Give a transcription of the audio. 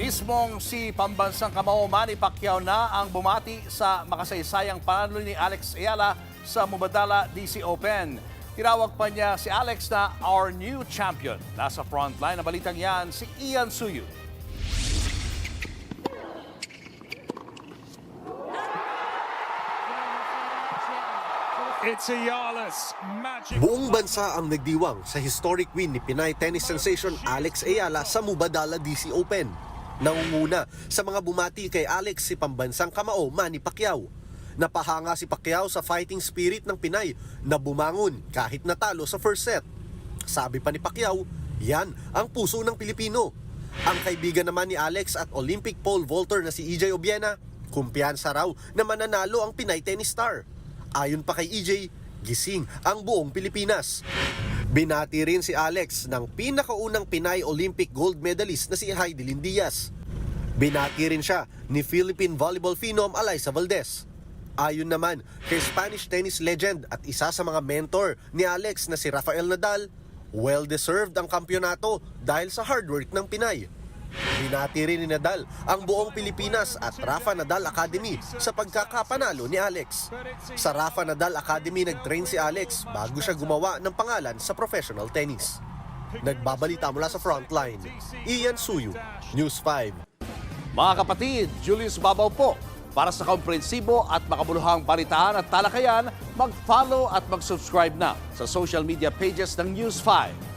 Mismong si pambansang kamao Manny Pacquiao na ang bumati sa makasaysayang panalo ni Alex Ayala sa Mubadala DC Open. Tinawag pa niya si Alex na our new champion. Nasa frontline na balitang yan si Ian Suyu. It's Ayala's magic. Buong bansa ang nagdiwang sa historic win ni Pinay tennis sensation Alex Ayala sa Mubadala DC Open. Nangunguna sa mga bumati kay Alex si pambansang kamao Manny Pacquiao. Napahanga si Pacquiao sa fighting spirit ng Pinay na bumangon kahit natalo sa first set. Sabi pa ni Pacquiao, yan ang puso ng Pilipino. Ang kaibigan naman ni Alex at Olympic pole vaulter na si EJ Obiena, kumpiyansa raw na mananalo ang Pinay tennis star. Ayon pa kay EJ, gising ang buong Pilipinas. Binati rin si Alex ng pinakaunang Pinay Olympic gold medalist na si Heidelin Diaz. Binati rin siya ni Philippine volleyball phenom Alyssa Valdez. Ayon naman kay Spanish tennis legend at isa sa mga mentor ni Alex na si Rafael Nadal, well-deserved ang kampyonato dahil sa hard work ng Pinay. Binati rin ni Nadal ang buong Pilipinas at Rafa Nadal Academy sa pagkakapanalo ni Alex. Sa Rafa Nadal Academy nag-train si Alex bago siya gumawa ng pangalan sa professional tennis. Nagbabalita mula sa frontline, Ian Suyu, News 5. Mga kapatid, Julius Babaw po. Para sa komprehensibo at makabuluhang balitaan at talakayan, mag-follow at mag-subscribe na sa social media pages ng News 5.